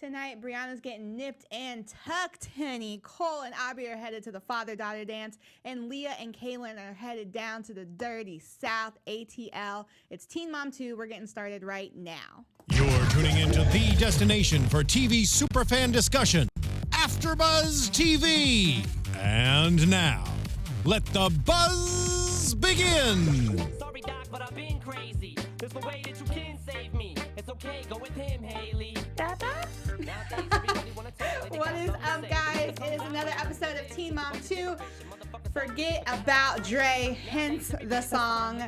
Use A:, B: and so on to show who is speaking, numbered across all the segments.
A: Tonight, Briana's getting nipped and tucked, honey. Cole and Aubrey are headed to the father-daughter dance, and Leah and Kailyn are headed down to the dirty South ATL. It's Teen Mom 2. We're getting started right now.
B: You're tuning into the destination for TV superfan discussion, AfterBuzz TV. And now, let the buzz begin.
C: Sorry, Doc, but I've been crazy. There's no way that you can save me. It's okay, go with him, Haley.
A: What is up, guys? It is another episode of Teen Mom 2. Forget about Dre, hence the song.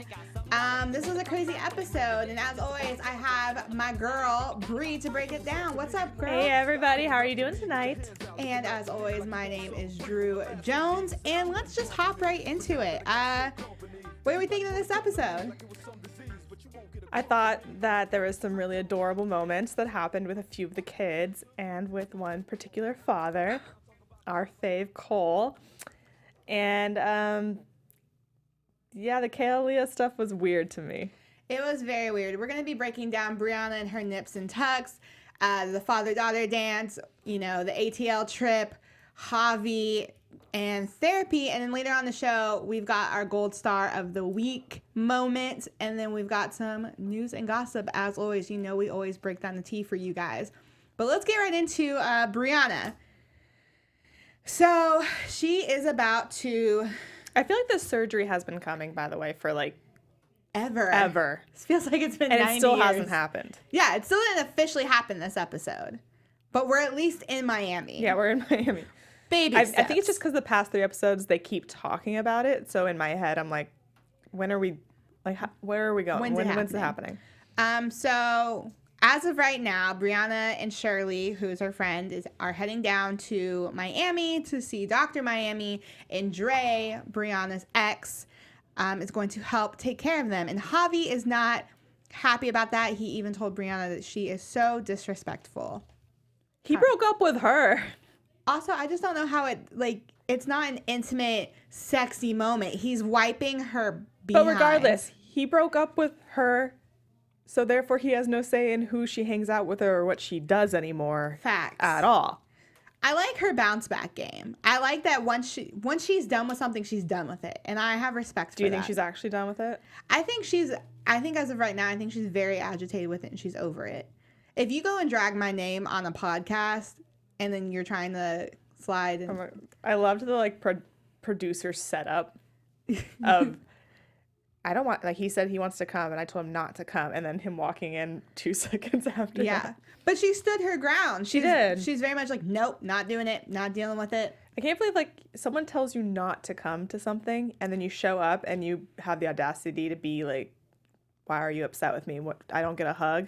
A: This was a crazy episode, and as always, I have my girl, Bree, to break it down. What's up, girl?
D: Hey, everybody. How are you doing tonight?
A: And as always, my name is Drew Jones, and let's just hop right into it. What are we thinking of this episode?
D: I thought that there was some really adorable moments that happened with a few of the kids and with one particular father, our fave Cole. And the Kail and Leah stuff was weird to me.
A: It was very weird. We're going to be breaking down Briana and her nips and tucks, the father-daughter dance, the ATL trip, Javi, and therapy. And then later on the show, we've got our gold star of the week moment. And then we've got some news and gossip. As always, we always break down the tea for you guys. But let's get right into Briana. So she is about to...
D: I feel like the surgery has been coming, by the way, for
A: Ever. It feels like it's been 90 years.
D: And it still hasn't happened.
A: Yeah, it still didn't officially happen this episode. But we're at least in Miami.
D: Yeah, we're in Miami.
A: Baby
D: I
A: steps.
D: think it's just because the past 3 episodes, they keep talking about it. So in my head, I'm like, when are we, where are we going? When's it happening?
A: So as of right now, Briana and Shirley, who's her friend, are heading down to Miami to see Dr. Miami, and Dre, Briana's ex, is going to help take care of them. And Javi is not happy about that. He even told Briana that she is so disrespectful.
D: He broke up with her.
A: Also, I just don't know how it's not an intimate, sexy moment. He's wiping her behind.
D: But regardless, he broke up with her, so therefore he has no say in who she hangs out with or what she does anymore.
A: Facts.
D: At all.
A: I like her bounce back game. I like that once she's done with something, she's done with it. And I have respect for that.
D: Do you think she's actually done with it?
A: I think as of right now, I think she's very agitated with it and she's over it. If you go and drag my name on a podcast and then you're trying to slide and...
D: I loved the producer setup of I don't want, he said he wants to come and I told him not to come, and then him walking in 2 seconds after that.
A: But she stood her ground.
D: She did.
A: She's very much like, nope, not doing it, not dealing with it.
D: I can't believe someone tells you not to come to something and then you show up and you have the audacity to be like, why are you upset with me? What, I don't get a hug?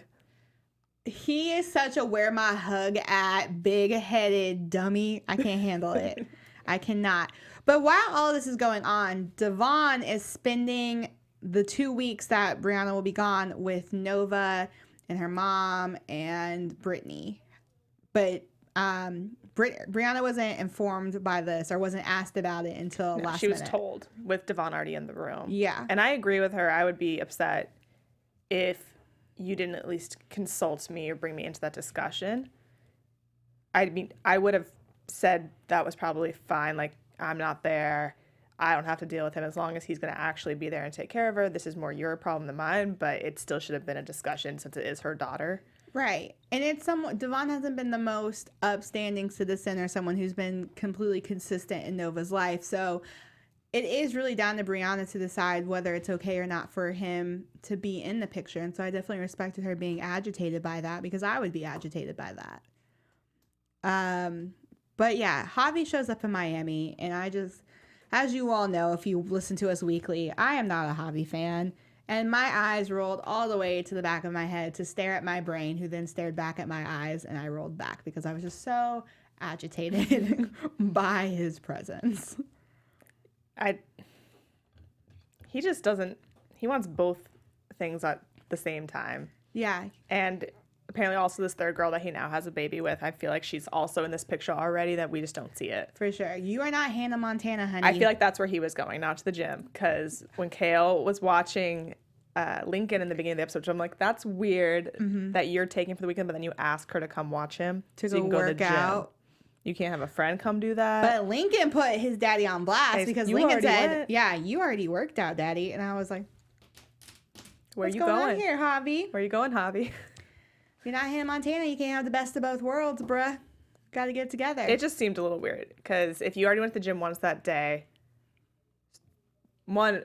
A: He is such a where my hug at big-headed dummy. I can't handle it. I cannot. But while all this is going on, Devon is spending the 2 weeks that Briana will be gone with Nova and her mom and Brittany. But Briana wasn't informed by this or wasn't asked about it until last minute.
D: She was told with Devon already in the room.
A: Yeah.
D: And I agree with her. I would be upset if you didn't at least consult me or bring me into that discussion. I would have said that was probably fine. I'm not there. I don't have to deal with him as long as he's going to actually be there and take care of her. This is more your problem than mine, but it still should have been a discussion since it is her daughter.
A: Right. And it's Devon hasn't been the most upstanding citizen or someone who's been completely consistent in Nova's life. So it is really down to Briana to decide whether it's okay or not for him to be in the picture. And so I definitely respected her being agitated by that, because I would be agitated by that. But yeah, Javi shows up in Miami, and I just, as you all know, if you listen to us weekly, I am not a Javi fan. And my eyes rolled all the way to the back of my head to stare at my brain, who then stared back at my eyes, and I rolled back because I was just so agitated by his presence.
D: He just doesn't, he wants both things at the same time.
A: Yeah.
D: And apparently also this third girl that he now has a baby with, I feel like she's also in this picture already that we just don't see it.
A: For sure. You are not Hannah Montana, honey.
D: I feel like that's where he was going, not to the gym. Because when Kail was watching Lincoln in the beginning of the episode, which I'm like, that's weird that you're taking for the weekend, but then you ask her to come watch him
A: To
D: so
A: go
D: you can go to the
A: work
D: gym.
A: out.
D: You can't have a friend come do that.
A: But Lincoln put his daddy on blast because
D: You
A: Lincoln
D: already
A: said,
D: went.
A: yeah, you already worked out, daddy. And I was like,
D: Where
A: what's
D: you
A: going on
D: going?
A: here, Javi?
D: Where you going, Javi?
A: If you're not Hannah Montana, you can't have the best of both worlds, bruh. Got to get it together.
D: It just seemed a little weird because if you already went to the gym once that day,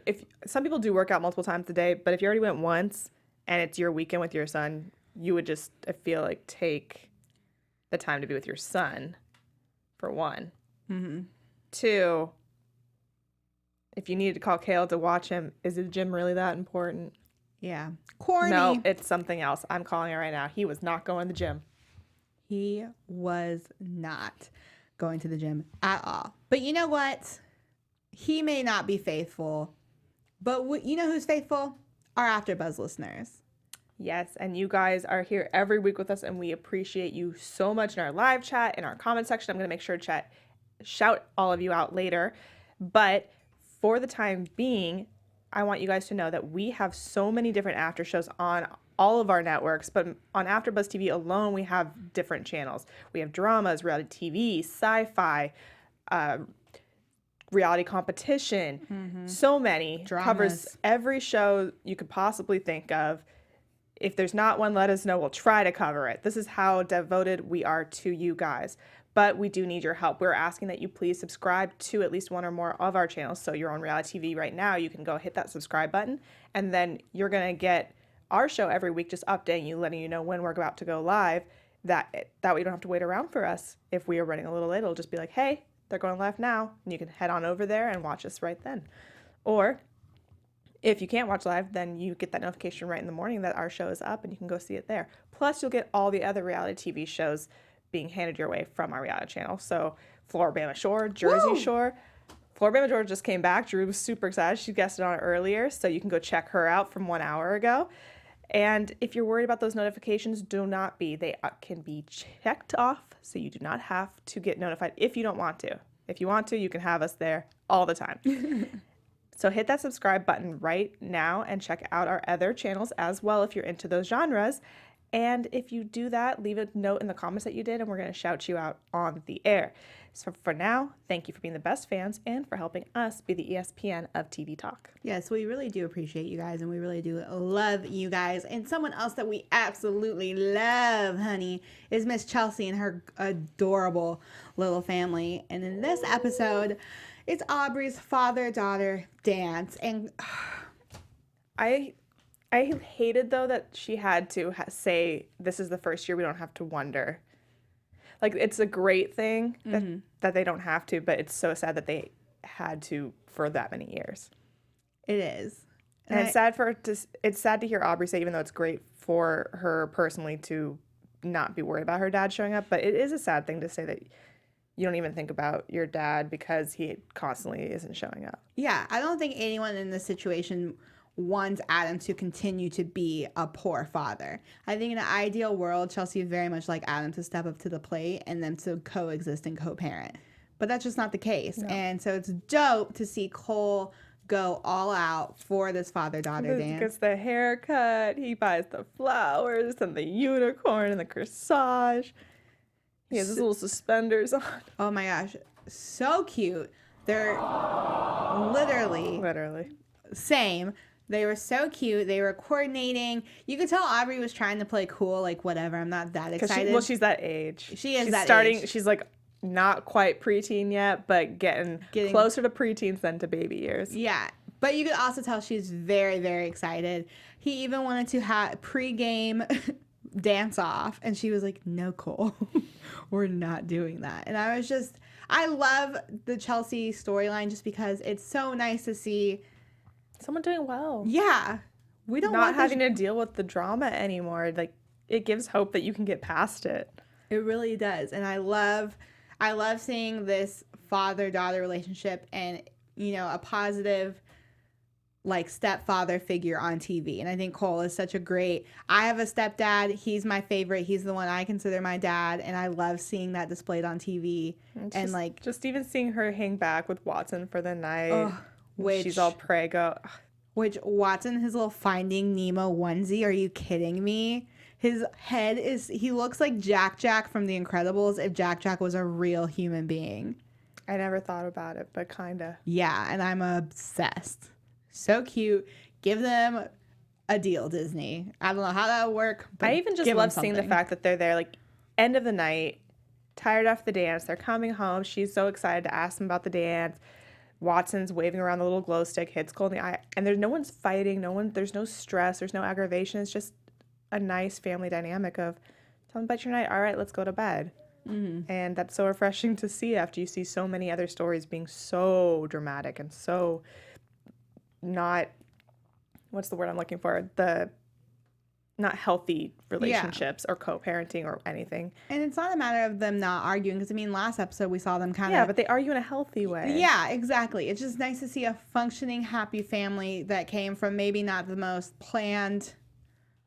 D: if some people do work out multiple times a day, but if you already went once and it's your weekend with your son, you would just, I feel like, take the time to be with your son, for one.
A: Mm-hmm.
D: Two, if you needed to call Kail to watch him, is the gym really that important?
A: Yeah. Corny.
D: No, it's something else. I'm calling it right now. He was not going to the gym.
A: He was not going to the gym at all. But you know what? He may not be faithful, but you know who's faithful? Our AfterBuzz listeners.
D: Yes, and you guys are here every week with us, and we appreciate you so much in our live chat, in our comment section. I'm going to make sure to shout all of you out later. But for the time being, I want you guys to know that we have so many different after shows on all of our networks, but on AfterBuzz TV alone, we have different channels. We have dramas, reality TV, sci-fi, reality competition, so many.
A: Dramas.
D: Covers every show you could possibly think of. If there's not one, let us know. We'll try to cover it. This is how devoted we are to you guys. But we do need your help. We're asking that you please subscribe to at least one or more of our channels. So you're on reality TV right now, you can go hit that subscribe button, and then you're going to get our show every week, just updating you, letting you know when we're about to go live. That way you don't have to wait around for us. If we are running a little late, it'll just be like, hey, they're going live now, and you can head on over there and watch us right then. Or if you can't watch live, then you get that notification right in the morning that our show is up and you can go see it there. Plus, you'll get all the other reality TV shows being handed your way from our reality channel. So, Floribama Shore, Jersey Shore. Floribama Shore just came back. Drew was super excited. She guested on it earlier, so you can go check her out from 1 hour ago. And if you're worried about those notifications, do not be. They can be checked off, so you do not have to get notified if you don't want to. If you want to, you can have us there all the time. So hit that subscribe button right now and check out our other channels as well if you're into those genres. And if you do that, leave a note in the comments that you did, and we're going to shout you out on the air. So for now, thank you for being the best fans and for helping us be the ESPN of TV talk.
A: Yes, we really do appreciate you guys, and we really do love you guys. And someone else that we absolutely love, honey, is Miss Chelsea and her adorable little family. And in this episode, it's Aubrey's father-daughter dance. And
D: I hated, though, that she had to say, this is the first year we don't have to wonder. Like, it's a great thing that they don't have to, but it's so sad that they had to for that many years.
A: it is.
D: And it's sad to hear Aubrey say, even though it's great for her personally to not be worried about her dad showing up, but it is a sad thing to say that you don't even think about your dad because he constantly isn't showing up.
A: Yeah, I don't think anyone in this situation wants Adam to continue to be a poor father. I think in an ideal world, Chelsea is very much like Adam to step up to the plate and them to coexist and co-parent. But that's just not the case. No. And so it's dope to see Cole go all out for this father-daughter dance.
D: He gets the haircut, he buys the flowers and the unicorn and the corsage. He has his little suspenders on.
A: Oh my gosh, so cute. They're literally same. They were so cute. They were coordinating. You could tell Aubrey was trying to play cool, like whatever. I'm not that excited.
D: She's that age.
A: She's
D: age.
A: Age.
D: She's like not quite preteen yet, but getting closer to preteens than to baby years.
A: Yeah, but you could also tell she's very, very excited. He even wanted to have pre-game dance off, and she was like, "No, Cole, we're not doing that." And I love the Chelsea storyline just because it's so nice to see
D: someone doing well.
A: Yeah. We don't
D: not having to deal with the drama anymore. Like, it gives hope that you can get past it.
A: It really does. And I love seeing this father-daughter relationship and, you know, a positive like stepfather figure on TV. And I think Cole is such a great, I have a stepdad. He's my favorite. He's the one I consider my dad. And I love seeing that displayed on TV.
D: Just even seeing her hang back with Watson for the night. She's all prego.
A: Which Watson, his little Finding Nemo onesie, are you kidding me? His head he looks like Jack from The Incredibles if Jack was a real human being.
D: I never thought about it, but kind of.
A: Yeah, and I'm obsessed. So cute. Give them a deal, Disney. I don't know how that would work. But
D: I even just love seeing the fact that they're there, like, end of the night, tired after the dance. They're coming home. She's so excited to ask them about the dance. Watson's waving around the little glow stick, hits Cole in the eye, and no one's fighting. There's no stress. There's no aggravation. It's just a nice family dynamic of, tell them about your night. All right, let's go to bed. Mm-hmm. And that's so refreshing to see after you see so many other stories being so dramatic and so not, what's the word I'm looking for? Not healthy relationships or co-parenting or anything.
A: And it's not a matter of them not arguing, because I mean, last episode we saw them kind of...
D: Yeah, but they argue in a healthy way.
A: Yeah, exactly. It's just nice to see a functioning, happy family that came from maybe not the most planned,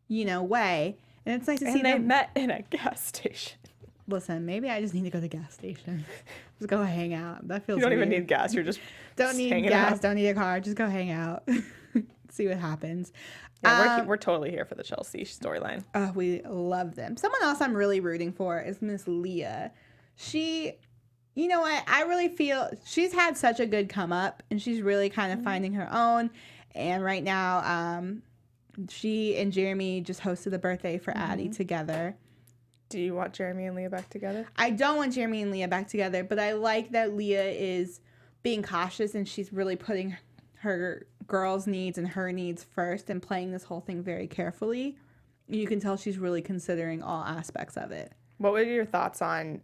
A: way. And it's nice to see them...
D: And they met in a gas station.
A: Listen, maybe I just need to go to the gas station. Just go hang out. That feels
D: You don't
A: weird.
D: even need gas. You're just
A: Don't need gas. Don't need a car. Just go hang out. See what happens.
D: Yeah, we're totally here for the Chelsea storyline.
A: Oh, we love them. Someone else I'm really rooting for is Miss Leah. She, you know what? I really feel she's had such a good come up, and she's really kind of finding her own. And right now, she and Jeremy just hosted the birthday for Addie together.
D: Do you want Jeremy and Leah back together?
A: I don't want Jeremy and Leah back together, but I like that Leah is being cautious and she's really putting her girls' needs and her needs first and playing this whole thing very carefully. You can tell she's really considering all aspects of it.
D: What were your thoughts on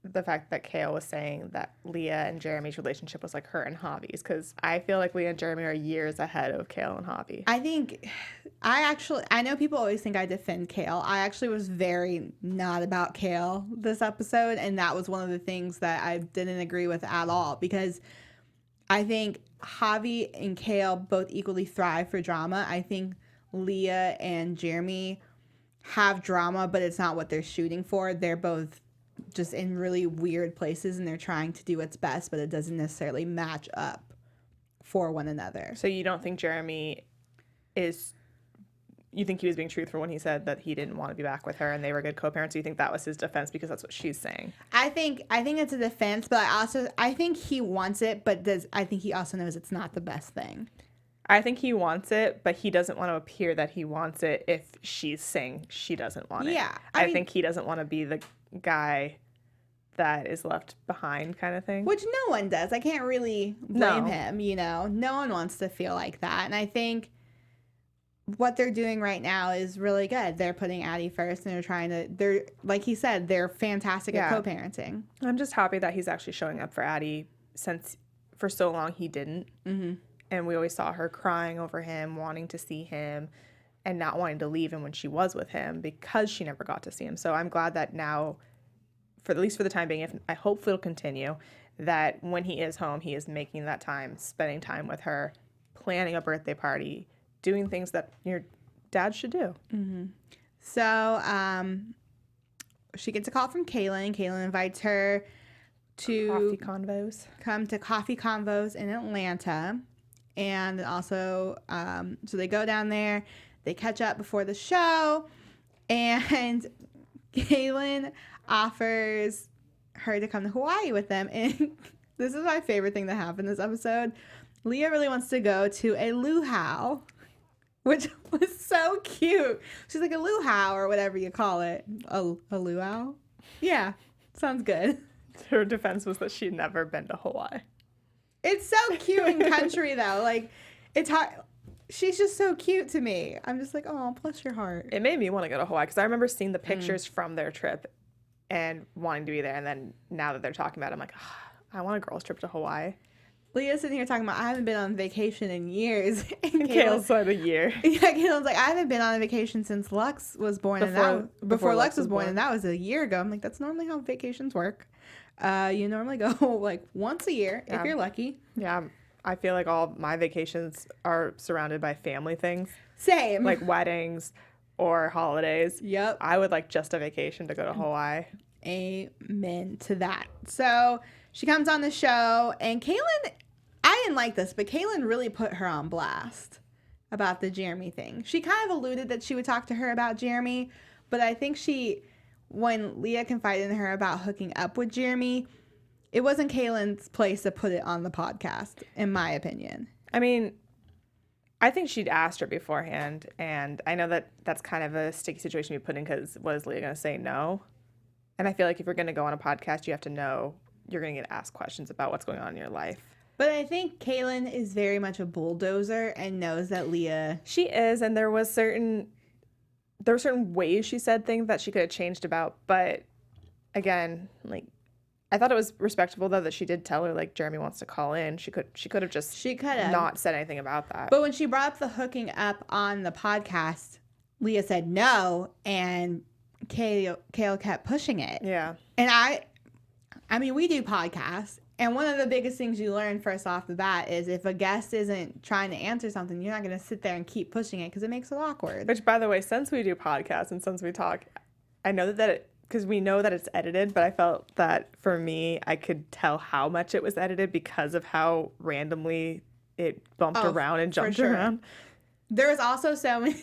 D: the fact that Kail was saying that Leah and Jeremy's relationship was like her and Javi's? Because I feel like Leah and Jeremy are years ahead of Kail and Javi.
A: I know people always think I defend Kail. I actually was very not about Kail this episode, and that was one of the things that I didn't agree with at all, because I think Javi and Kail both equally thrive for drama. I think Leah and Jeremy have drama, but it's not what they're shooting for. They're both just in really weird places, and they're trying to do what's best, but it doesn't necessarily match up for one another.
D: So you don't think Jeremy you think he was being truthful when he said that he didn't want to be back with her and they were good co-parents? Do you think that was his defense because that's what she's saying?
A: I think it's a defense, but I think he wants it, but I think he also knows it's not the best thing.
D: I think he wants it, but he doesn't want to appear that he wants it if she's saying she doesn't want it.
A: Yeah.
D: I think he doesn't want to be the guy that is left behind kind of thing.
A: Which no one does. I can't really blame him, No one wants to feel like that. And I think what they're doing right now is really good. They're putting Addie first, and they're like he said, they're fantastic at co-parenting.
D: I'm just happy that he's actually showing up for Addie, since for so long he didn't. Mm-hmm. And we always saw her crying over him, wanting to see him, and not wanting to leave him when she was with him because she never got to see him. So I'm glad that now, at least for the time being, I hope it'll continue, that when he is home, he is making that time, spending time with her, planning a birthday party, doing things that your dad should do.
A: Mm-hmm. So she gets a call from Kailyn. Kailyn invites her to come to Coffee Convos in Atlanta. And also, so they go down there, they catch up before the show, and Kailyn offers her to come to Hawaii with them. And this is my favorite thing that happened this episode. Leah really wants to go to a luau, which was so cute. She's like, a luau, or whatever you call it. A luau? Yeah, sounds good.
D: Her defense was that she'd never been to Hawaii.
A: It's so cute in country, though. Like, it's hard. She's just so cute to me. I'm just like, oh, bless your heart.
D: It made me want to go to Hawaii, because I remember seeing the pictures from their trip and wanting to be there. And then now that they're talking about it, I'm like, I want a girls' trip to Hawaii.
A: Leah's sitting here talking about, I haven't been on vacation in years.
D: And Kail's said a year.
A: Yeah, Kailyn's like, I haven't been on a vacation since Lux was born. Before Lux was born, and that was a year ago. I'm like, that's normally how vacations work. You normally go like once a year if you're lucky.
D: Yeah, I feel like all my vacations are surrounded by family things.
A: Same.
D: Like weddings or holidays.
A: Yep.
D: I would like just a vacation to go to Hawaii.
A: Amen to that. So she comes on the show, and Kailyn, I didn't like this, but Kailyn really put her on blast. about the Jeremy thing. She kind of alluded that she would talk to her about Jeremy, but I think when Leah confided in her about hooking up with Jeremy, it wasn't Kailyn's place to put it on the podcast, in my opinion.
D: I mean, I think she'd asked her beforehand, and I know that that's kind of a sticky situation to be put in because what is Leah going to say? No. And I feel like if you're going to go on a podcast, you have to know you're going to get asked questions about what's going on in your life.
A: But I think Kailyn is very much a bulldozer and knows that Leah...
D: She is, and there were certain ways she said things that she could have changed about. But again, like, I thought it was respectable though that she did tell her like Jeremy wants to call in. She could have just not said anything about that.
A: But when she brought up the hooking up on the podcast, Leah said no, and Kail kept pushing it.
D: Yeah.
A: And I mean, we do podcasts, and one of the biggest things you learn first off the bat is if a guest isn't trying to answer something, you're not going to sit there and keep pushing it because it makes it awkward.
D: Which, by the way, since we do podcasts and since we talk, I know that because we know that it's edited, but I felt that for me, I could tell how much it was edited because of how randomly it bumped around and jumped around.
A: There was also so many,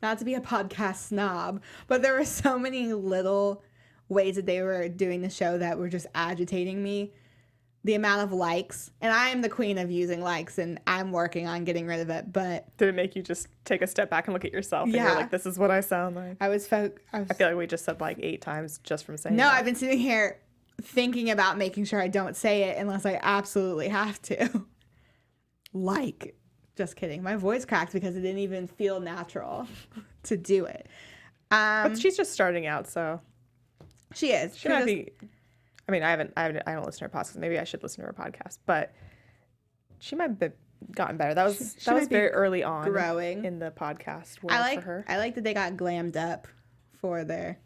A: not to be a podcast snob, but there were so many little ways that they were doing the show that were just agitating me. The amount of likes, and I am the queen of using likes, and I'm working on getting rid of it, but...
D: Did it make you just take a step back and look at yourself?
A: Yeah.
D: And you're like, this is what I sound like?
A: I feel
D: like we just said like 8 times just from saying
A: No,
D: that.
A: I've been sitting here thinking about making sure I don't say it unless I absolutely have to. Like. Just kidding. My voice cracked because it didn't even feel natural to do it.
D: But she's just starting out, so...
A: She is.
D: She might be... I mean, I don't listen to her podcast. Maybe I should listen to her podcast, but she might have gotten better. That was very early on,
A: growing
D: in the podcast world for her.
A: I like that they got glammed up for their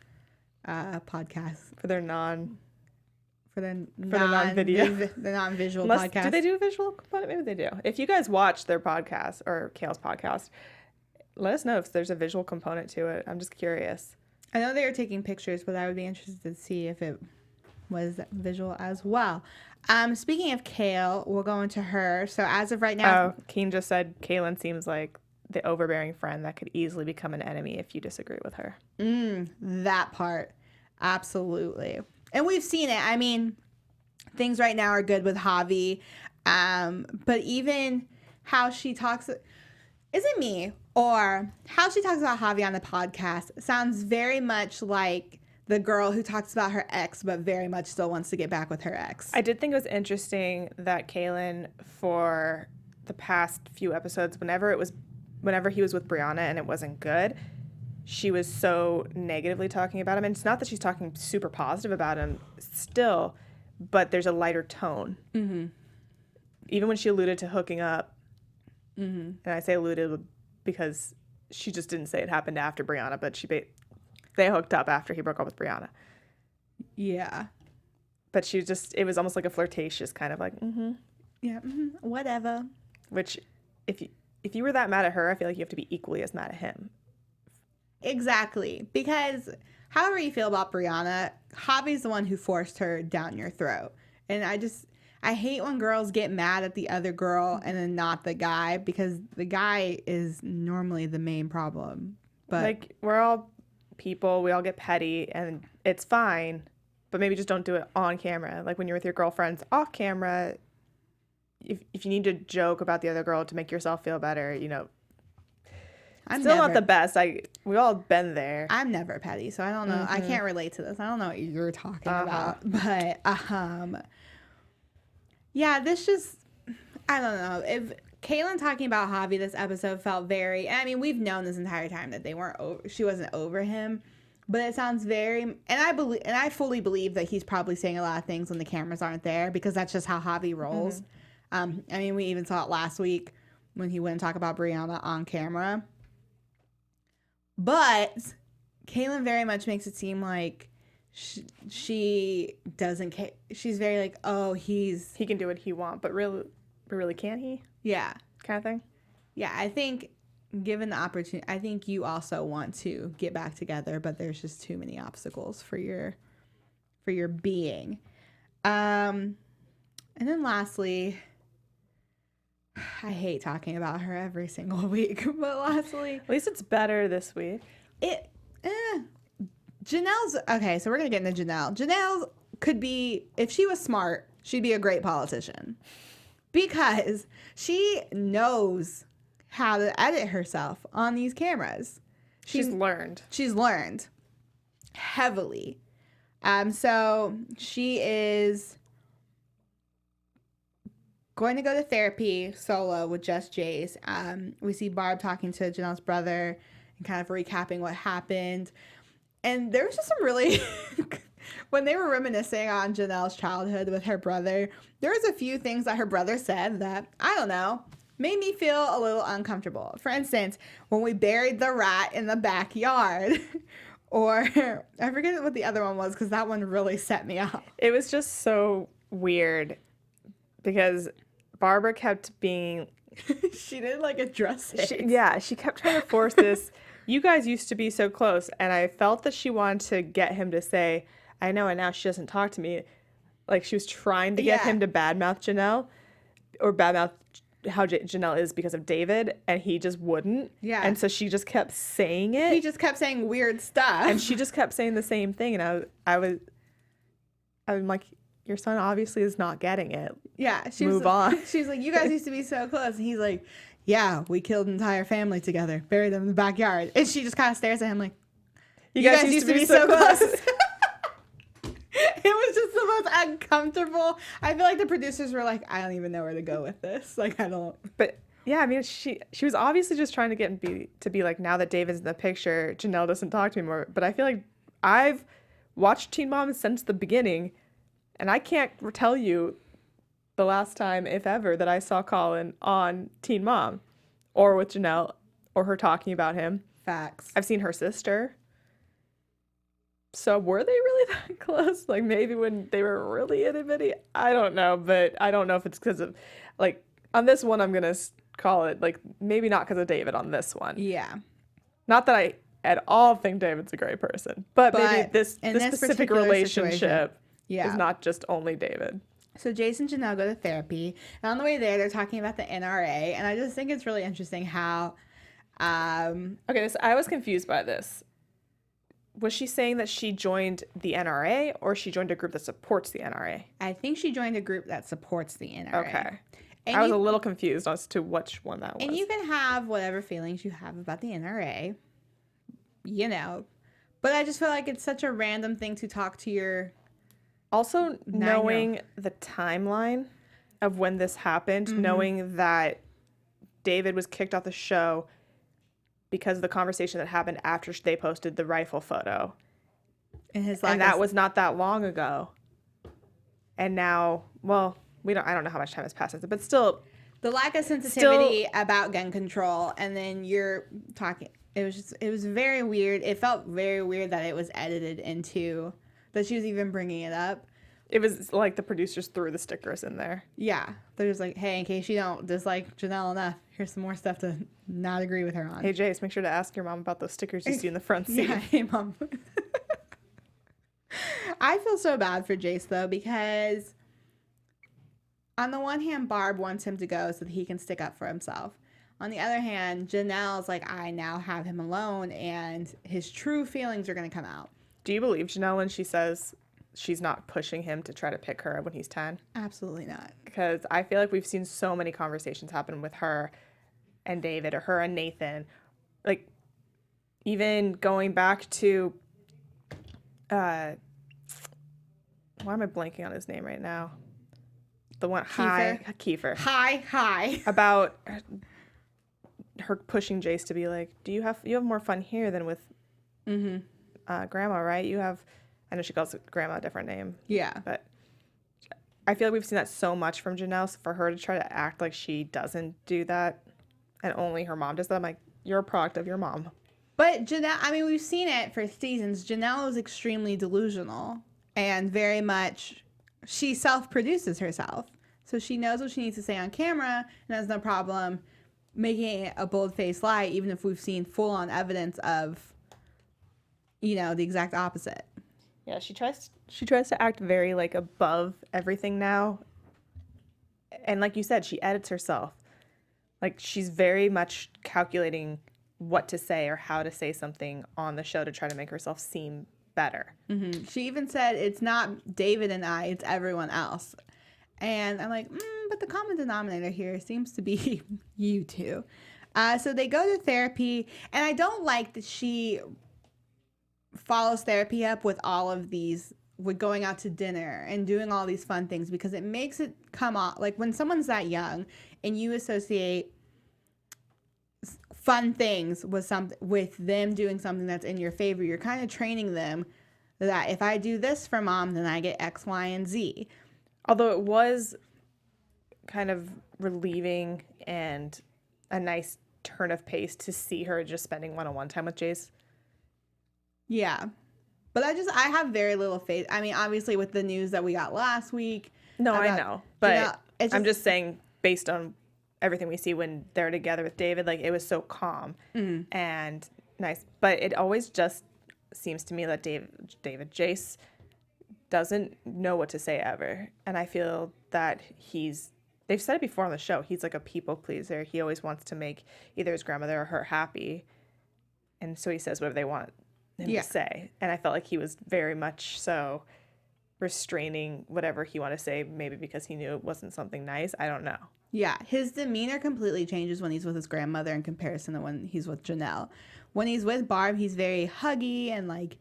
A: podcast,
D: for their
A: non-video, the non-visual podcast.
D: Do they do a visual component? Maybe they do. If you guys watch their podcast or Kail's podcast, let us know if there's a visual component to it. I'm just curious.
A: I know they were taking pictures, but I would be interested to see if it was visual as well. Speaking of Kail, we'll go into her. So as of right now...
D: Oh, Keen just said Kailyn seems like the overbearing friend that could easily become an enemy if you disagree with her.
A: That part. Absolutely. And we've seen it. I mean, things right now are good with Javi. But even how she talks... Is it me? Or how she talks about Javi on the podcast sounds very much like the girl who talks about her ex, but very much still wants to get back with her ex.
D: I did think it was interesting that Kailyn, for the past few episodes, whenever he was with Briana and it wasn't good, she was so negatively talking about him. And it's not that she's talking super positive about him still, but there's a lighter tone. Mm-hmm. Even when she alluded to hooking up, and I say alluded because she just didn't say it happened after Briana, but they hooked up after he broke up with Briana.
A: Yeah.
D: But it was almost like a flirtatious kind of like,
A: whatever.
D: Which, if you were that mad at her, I feel like you have to be equally as mad at him.
A: Exactly. Because however you feel about Briana, Javi's the one who forced her down your throat. And I hate when girls get mad at the other girl and then not the guy, because the guy is normally the main problem. But
D: like, we're all people, we all get petty, and it's fine, but maybe just don't do it on camera. Like when you're with your girlfriends off camera, if you need to joke about the other girl to make yourself feel better, I'm still not the best. We all been there.
A: I'm never petty, so I don't know. Mm-hmm. I can't relate to this. I don't know what you're talking about. But yeah, this just, I don't know. If Kailyn talking about Javi this episode felt very, I mean, we've known this entire time that she wasn't over him, but it sounds very, and I fully believe that he's probably saying a lot of things when the cameras aren't there, because that's just how Javi rolls. I mean, we even saw it last week when he wouldn't talk about Briana on camera. But Kailyn very much makes it seem like she doesn't care. She's very like, oh, he
D: can do what he wants, but really can he?
A: Yeah.
D: Kind of thing?
A: Yeah, I think given the opportunity, I think you also want to get back together, but there's just too many obstacles for your being. And then lastly, I hate talking about her every single week, but lastly,
D: At least it's better this week.
A: Janelle's okay. So we're gonna get into Jenelle. Janelle could be, if she was smart, she'd be a great politician because she knows how to edit herself on these cameras.
D: She's learned.
A: She's learned heavily. So she is going to go to therapy solo with just Jace. We see Barb talking to Janelle's brother and kind of recapping what happened. And there was just some really, when they were reminiscing on Janelle's childhood with her brother, there was a few things that her brother said that, I don't know, made me feel a little uncomfortable. For instance, when we buried the rat in the backyard, or I forget what the other one was because that one really set me off.
D: It was just so weird because Barbara kept being...
A: She didn't like address it.
D: She kept trying to force this. You guys used to be so close, and I felt that she wanted to get him to say, I know, and now she doesn't talk to me. Like she was trying to get him to badmouth Jenelle, or badmouth how Jenelle is because of David, and he just wouldn't.
A: Yeah.
D: And so she just kept saying it.
A: He just kept saying weird stuff.
D: And she just kept saying the same thing, and I'm like, your son obviously is not getting it.
A: Yeah.
D: Move on.
A: She's like, you guys used to be so close. And he's like, yeah, we killed an entire family together, buried them in the backyard. And she just kind of stares at him like, you guys used to be so close. It was just the most uncomfortable. I feel like the producers were like, I don't even know where to go with this. Like, I don't.
D: But yeah, I mean, she was obviously just trying to get him to be like, now that David's in the picture, Jenelle doesn't talk to me more. But I feel like I've watched Teen Mom since the beginning, and I can't tell you the last time, if ever, that I saw Colin on Teen Mom or with Jenelle or her talking about him.
A: Facts.
D: I've seen her sister. So were they really that close? Like maybe when they were really itty bitty? I don't know, but I don't know if it's because of, like, on this one, I'm going to call it, like, maybe not because of David on this one.
A: Yeah.
D: Not that I at all think David's a great person, but maybe this specific relationship is not just only David.
A: So Jace and Jenelle go to therapy, and on the way there, they're talking about the NRA, and I just think it's really interesting how...
D: Okay, so I was confused by this. Was she saying that she joined the NRA or she joined a group that supports the NRA?
A: I think she joined a group that supports the NRA.
D: Okay.
A: And
D: I was a little confused as to which one that was.
A: And you can have whatever feelings you have about the NRA, you know, but I just feel like it's such a random thing to talk to your...
D: Also, knowing the timeline of when this happened, knowing that David was kicked off the show because of the conversation that happened after they posted the rifle photo.
A: And
D: that was not that long ago. And now, well, I don't know how much time has passed since, but still.
A: The lack of sensitivity about gun control, and then you're talking, it was very weird. It felt very weird that it was edited into, that she was even bringing it up.
D: It was like the producers threw the stickers in there.
A: Yeah. They're just like, hey, in case you don't dislike Jenelle enough, here's some more stuff to not agree with her on.
D: Hey, Jace, make sure to ask your mom about those stickers you see in the front seat.
A: Yeah, hey, Mom. I feel so bad for Jace, though, because on the one hand, Barb wants him to go so that he can stick up for himself. On the other hand, Janelle's like, I now have him alone, and his true feelings are going to come out.
D: Do you believe Jenelle when she says she's not pushing him to try to pick her when he's 10?
A: Absolutely not.
D: Because I feel like we've seen so many conversations happen with her and David, or her and Nathan. Like, even going back to, why am I blanking on his name right now? The one, Kiefer.
A: Hi.
D: About her pushing Jace to be like, you have more fun here than with Grandma, right? You have, I know she calls Grandma a different name.
A: Yeah.
D: But I feel like we've seen that so much from Jenelle. So for her to try to act like she doesn't do that and only her mom does that, I'm like, you're a product of your mom.
A: But Jenelle, I mean, we've seen it for seasons. Jenelle is extremely delusional and very much, she self-produces herself. So she knows what she needs to say on camera and has no problem making it a bold-faced lie, even if we've seen full-on evidence of, you know, the exact opposite.
D: Yeah, she tries to act very, like, above everything now. And like you said, she edits herself. Like, she's very much calculating what to say or how to say something on the show to try to make herself seem better.
A: Mm-hmm. She even said, it's not David and I, it's everyone else. And I'm like, but the common denominator here seems to be you two. So they go to therapy, and I don't like that she follows therapy up with all of these, with going out to dinner and doing all these fun things, because it makes it come off like when someone's that young and you associate fun things with them doing something that's in your favor, you're kind of training them that if I do this for mom, then I get X, Y, and Z.
D: Although it was kind of relieving and a nice turn of pace to see her just spending one-on-one time with Jace.
A: Yeah. But I have very little faith. I mean, obviously with the news that we got last week.
D: No, I know. But
A: I'm
D: just saying, based on everything we see when they're together with David, like, it was so calm and nice. But it always just seems to me that Jace doesn't know what to say ever. And I feel that they've said it before on the show, he's like a people pleaser. He always wants to make either his grandmother or her happy. And so he says whatever they want him to say. And I felt like he was very much so restraining whatever he wanted to say, maybe because he knew it wasn't something nice. I don't know. Yeah,
A: his demeanor completely changes when he's with his grandmother in comparison to when he's with Jenelle. When he's with Barb, he's very huggy and like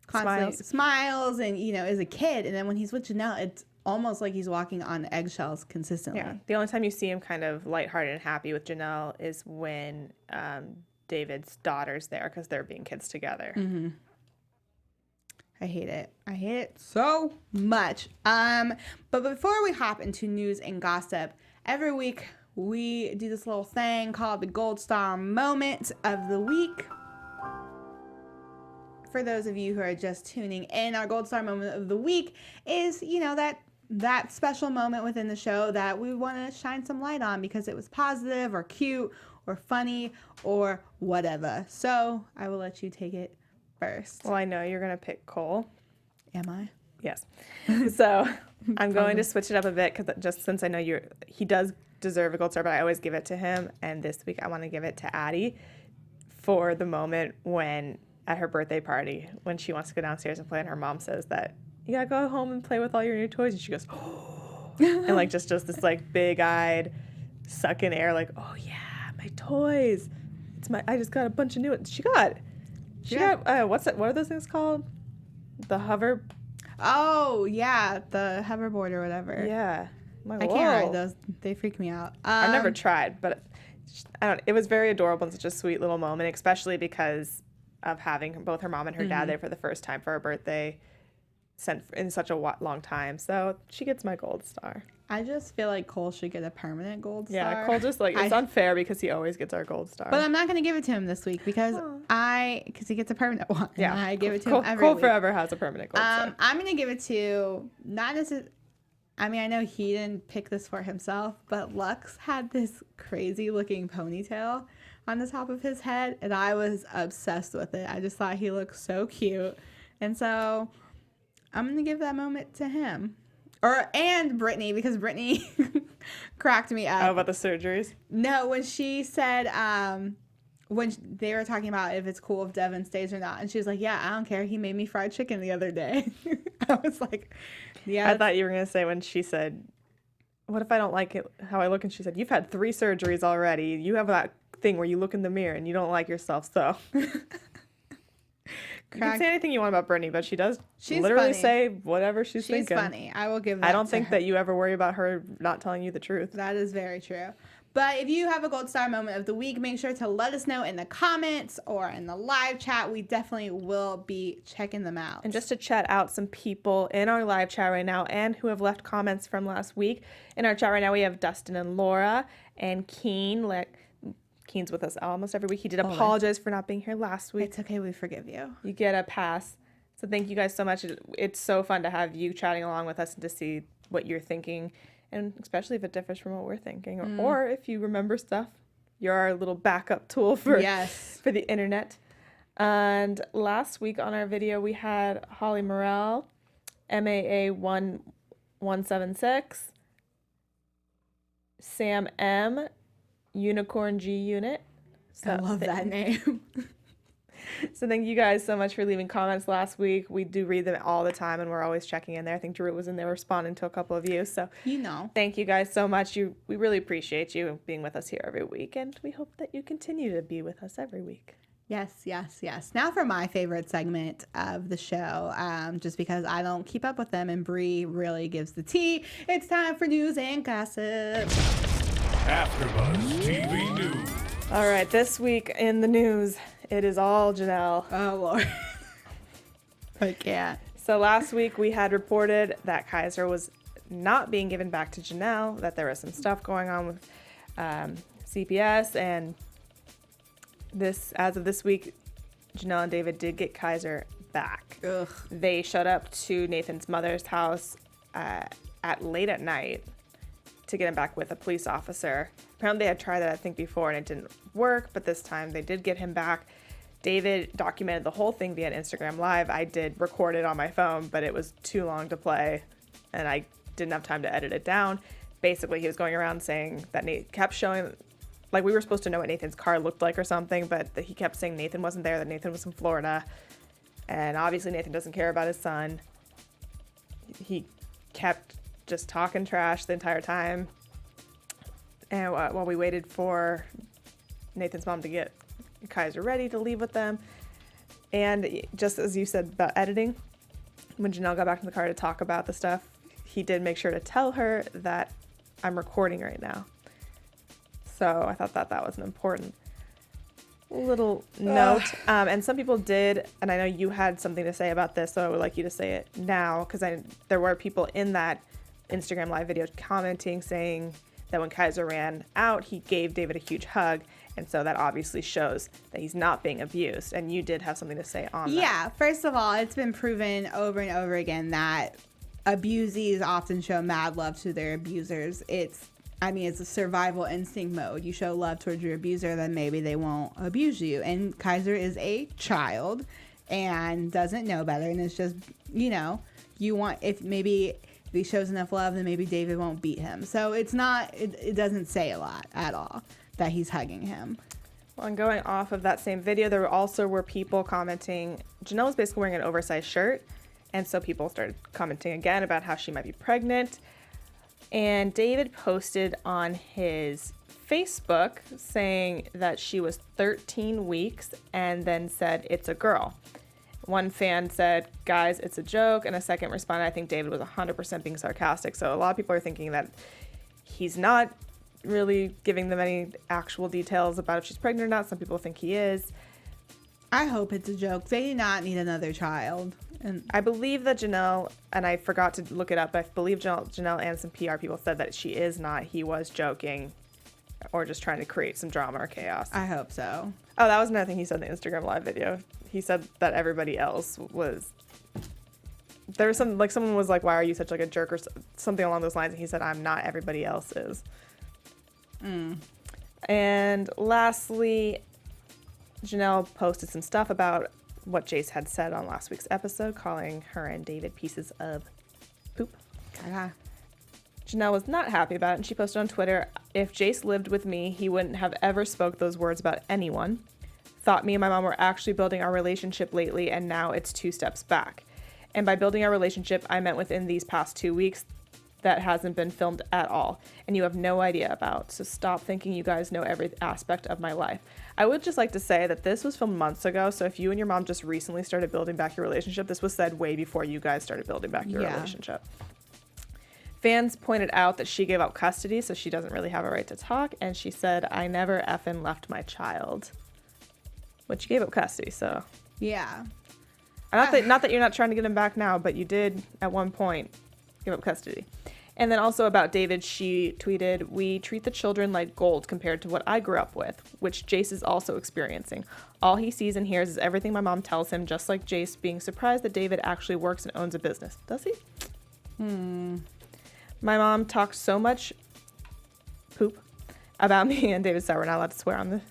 A: constantly smiles and, you know, is a kid. And then when he's with Jenelle, it's almost like he's walking on eggshells consistently.
D: Yeah, the only time you see him kind of lighthearted and happy with Jenelle is when David's daughter's there because they're being kids together.
A: Mm-hmm. I hate it. I hate it so much. But before we hop into news and gossip, every week we do this little thing called the Gold Star Moment of the Week. For those of you who are just tuning in, our Gold Star Moment of the Week is, you know, that special moment within the show that we want to shine some light on because it was positive or cute or funny or whatever. So I will let you take it first.
D: Well, I know you're going to pick Cole.
A: Am I?
D: Yes. So I'm going to switch it up a bit because just since I know he does deserve a gold star, but I always give it to him. And this week I want to give it to Addie for the moment when at her birthday party, when she wants to go downstairs and play and her mom says that you gotta go home and play with all your new toys. And she goes, oh, and like just this like big eyed sucking air like, oh yeah, my toys. I just got a bunch of new ones. She got what are those things called? The hover.
A: Oh yeah, the hoverboard or whatever.
D: Yeah,
A: I can't ride those. They freak me out.
D: I've never tried, but it was very adorable and such a sweet little moment, especially because of having both her mom and her dad there for the first time for her birthday, sent in such a long time. So she gets my gold star.
A: I just feel like Cole should get a permanent gold star.
D: Yeah, Cole just it's unfair because he always gets our gold star.
A: But I'm not going to give it to him this week because he gets a permanent one.
D: Yeah,
A: I give it to him every
D: Cole
A: week.
D: forever has a permanent gold star.
A: I'm going to give it to, not necessarily, I mean, I know he didn't pick this for himself, but Lux had this crazy looking ponytail on the top of his head, and I was obsessed with it. I just thought he looked so cute. And so I'm going to give that moment to him. And Brittany, because Brittany cracked me up.
D: Oh, about the surgeries?
A: No, when she said, when they were talking about if it's cool if Devin stays or not, and she was like, yeah, I don't care. He made me fried chicken the other day. I was like, yeah.
D: I thought you were going to say when she said, what if I don't like it how I look? And she said, you've had 3 surgeries already. You have that thing where you look in the mirror and you don't like yourself, so... You can say anything you want about Brittany, but she's literally funny. Say whatever she's thinking.
A: She's funny. I will give that
D: I don't think that you ever worry about her not telling you the truth.
A: That is very true. But if you have a gold star moment of the week, make sure to let us know in the comments or in the live chat. We definitely will be checking them out.
D: And just to chat out some people in our live chat right now and who have left comments from last week. In our chat right now, we have Dustin and Laura and Keen. Keen's with us almost every week. He did apologize for not being here last week.
A: It's okay. We forgive you.
D: You get a pass. So thank you guys so much. It's so fun to have you chatting along with us and to see what you're thinking, and especially if it differs from what we're thinking, or if you remember stuff. You're our little backup tool for the internet. And last week on our video, we had Holly Morell, MAA1176, Sam M., Unicorn G Unit. So
A: I love that name.
D: So thank you guys so much for leaving comments last week. We do read them all the time, and we're always checking in there. I think Drew was in there responding to a couple of you. So thank you guys so much. We really appreciate you being with us here every week, and we hope that you continue to be with us every week.
A: Yes. Now for my favorite segment of the show, just because I don't keep up with them and Bree really gives the tea. It's time for news and gossip.
B: AfterBuzz TV News.
D: All right, this week in the news, it is all Jenelle.
A: Oh, Lord. I can't.
D: So last week we had reported that Kaiser was not being given back to Jenelle, that there was some stuff going on with CPS, and as of this week, Jenelle and David did get Kaiser back.
A: Ugh.
D: They showed up to Nathan's mother's house late at night to get him back with a police officer. Apparently they had tried that, I think, before, and it didn't work, but this time they did get him back. David documented the whole thing via Instagram Live. I did record it on my phone, but it was too long to play, and I didn't have time to edit it down. Basically, he was going around saying that Nate kept showing, like, we were supposed to know what Nathan's car looked like or something, but he kept saying Nathan wasn't there, that Nathan was in Florida, and obviously Nathan doesn't care about his son. He kept just talking trash the entire time. And while we waited for Nathan's mom to get Kaiser ready to leave with them, and just as you said about editing, when Jenelle got back in the car to talk about the stuff, he did make sure to tell her that I'm recording right now. So I thought that was an important little note. And some people did, and I know you had something to say about this, so I would like you to say it now, because there were people in that Instagram Live video commenting, saying that when Kaiser ran out, he gave David a huge hug, and so that obviously shows that he's not being abused. And you did have something to say on that.
A: Yeah, first of all, it's been proven over and over again that abusees often show mad love to their abusers. It's a survival instinct mode. You show love towards your abuser, then maybe they won't abuse you. And Kaiser is a child and doesn't know better, and it's just, if he shows enough love, then maybe David won't beat him. So it doesn't say a lot at all that he's hugging him.
D: Well, and going off of that same video, there also were people commenting. Jenelle was basically wearing an oversized shirt, and so people started commenting again about how she might be pregnant. And David posted on his Facebook saying that she was 13 weeks and then said, "It's a girl." One fan said, "Guys, it's a joke." And a second responded, I think David was 100% being sarcastic. So a lot of people are thinking that he's not really giving them any actual details about if she's pregnant or not. Some people think he is.
A: I hope it's a joke. They do not need another child.
D: And I believe that Jenelle, and I forgot to look it up, but I believe Jenelle and some PR people said that she is not. He was joking or just trying to create some drama or chaos.
A: I hope so.
D: Oh, that was another thing he said in the Instagram Live video. He said that everybody else was... There was some, someone was like, "Why are you such a jerk?" or something along those lines. And he said, "I'm not, everybody else is." And lastly, Jenelle posted some stuff about what Jace had said on last week's episode, calling her and David pieces of poop. Jenelle was not happy about it, and she posted on Twitter, "If Jace lived with me, he wouldn't have ever spoke those words about anyone. Thought me and my mom were actually building our relationship lately, and now it's 2 steps back. And by building our relationship, I meant within these past 2 weeks. That hasn't been filmed at all, and you have no idea about. So stop thinking you guys know every aspect of my life." I would just like to say that this was filmed months ago, so if you and your mom just recently started building back your relationship, this was said way before you guys started building back your relationship. Fans pointed out that she gave up custody, so she doesn't really have a right to talk, and she said, "I never effing left my child." But she gave up custody, so...
A: Yeah.
D: Not that you're not trying to get him back now, but you did, at one point, give up custody. And then also about David, she tweeted, "We treat the children like gold compared to what I grew up with, which Jace is also experiencing. All he sees and hears is everything my mom tells him, just like Jace being surprised that David actually works and owns a business." Does he? "My mom talks so much poop about me," and David said we're not allowed to swear on the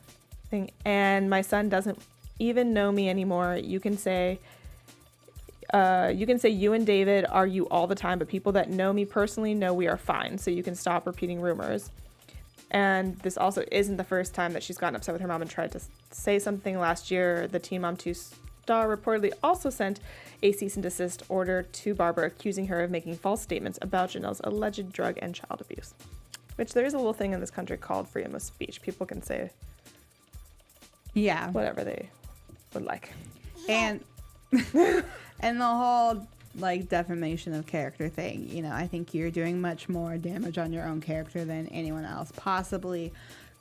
D: thing, "and my son doesn't even know me anymore. You can say you and David argue all the time, but people that know me personally know we are fine, so you can stop repeating rumors." And this also isn't the first time that she's gotten upset with her mom and tried to say something. Last year, the Teen Mom 2 star reportedly also sent a cease and desist order to Barbara, accusing her of making false statements about Jenelle's alleged drug and child abuse. Which there is a little thing in this country called freedom of speech. People can say whatever they would like.
A: And and the whole like defamation of character thing, you know, I think you're doing much more damage on your own character than anyone else possibly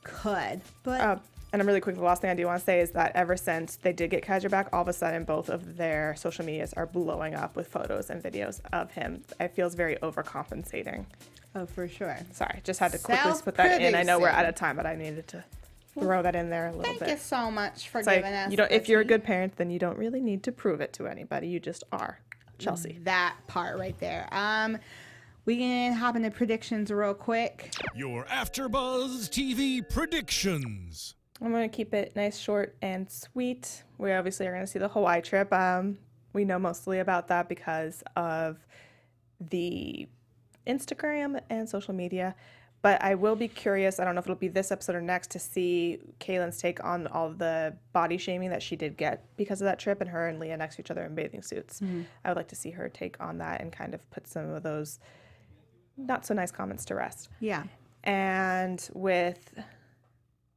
A: could. But
D: and I'm really quick, the last thing I do want to say is that ever since they did get Kaiser back, all of a sudden both of their social medias are blowing up with photos and videos of him. It feels very overcompensating.
A: oh, for sure.
D: Sorry, just had to quickly put that in. I know we're out of time, but I needed to throw that in there a little bit.
A: Thank you so much for
D: It's like,
A: giving us.
D: if you're a good parent, then you don't really need to prove it to anybody. You just are. Chelsea.
A: That part right there. We can hop into predictions real quick.
B: Your AfterBuzz TV predictions.
D: I'm going to keep it nice, short, and sweet. We obviously are going to see the Hawaii trip. We know mostly about that because of the Instagram and social media. But I will be curious, I don't know if it'll be this episode or next, to see Kailyn's take on all the body shaming that she did get because of that trip, and her and Leah next to each other in bathing suits. Mm-hmm. I would like to see her take on that and kind of put some of those not so nice comments to rest.
A: Yeah.
D: And with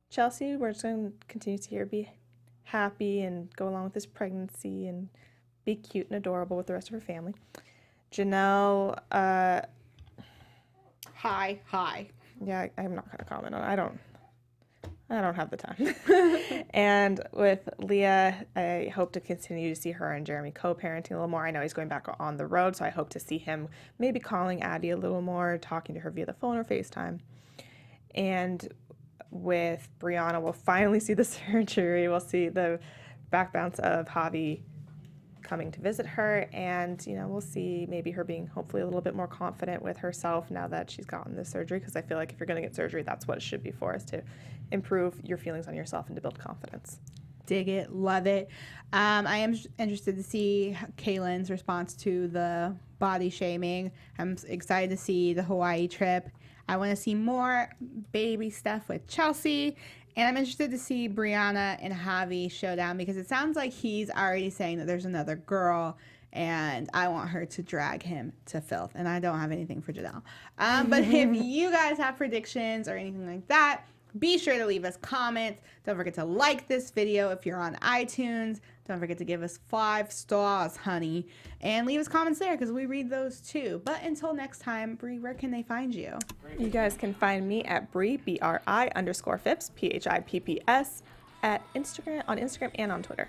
D: Chelsea, we're just going to continue to see her be happy and go along with this pregnancy and be cute and adorable with the rest of her family. Jenelle,
A: Hi.
D: yeah, I'm not going to comment on it. I don't have the time. And with Leah, I hope to continue to see her and Jeremy co-parenting a little more. I know he's going back on the road, so I hope to see him maybe calling Addie a little more, talking to her via the phone or FaceTime. And with Briana, we'll finally see the surgery. We'll see the back bounce of Javi coming to visit her, and we'll see maybe her being hopefully a little bit more confident with herself now that she's gotten this surgery, because I feel like if you're going to get surgery, that's what it should be for, is to improve your feelings on yourself and to build confidence.
A: Dig it, love it. I am interested to see Kailyn's response to the body shaming. I'm excited to see the Hawaii trip. I want to see more baby stuff with Chelsea. And I'm interested to see Briana and Javi showdown, because it sounds like he's already saying that there's another girl, and I want her to drag him to filth. And I don't have anything for Jenelle. But if you guys have predictions or anything like that, be sure to leave us comments. Don't forget to like this video if you're on iTunes. Don't forget to give us 5 stars, honey. And leave us comments there, because we read those too. But until next time, Bri, where can they find you?
D: You guys can find me at Bri, BRI_Phipps, PHIPPS, on Instagram and on Twitter.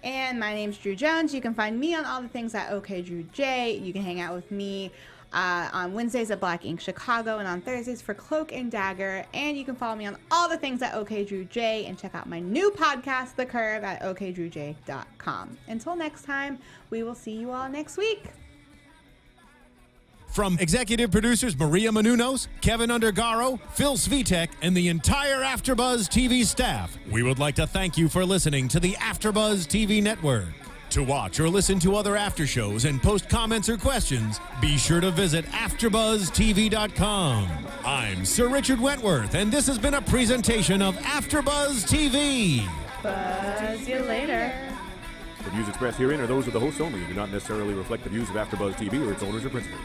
A: And my name's Drew Jones. You can find me on all the things at OKDrewJ. You can hang out with me on Wednesdays at Black Ink Chicago, and on Thursdays for Cloak and Dagger. And you can follow me on all the things at OKDrewJ, and check out my new podcast, The Curve, at OKDrewJ.com. Until next time, we will see you all next week.
B: From executive producers Maria Menounos, Keven Undergaro, Phil Svitek, and the entire AfterBuzz TV staff, we would like to thank you for listening to the AfterBuzz TV network. To watch or listen to other after shows and post comments or questions, be sure to visit AfterBuzzTV.com. I'm Sir Richard Wentworth, and this has been a presentation of AfterBuzz TV.
D: Buzz you later.
E: The views expressed herein are those of the hosts only and do not necessarily reflect the views of AfterBuzz TV or its owners or principals.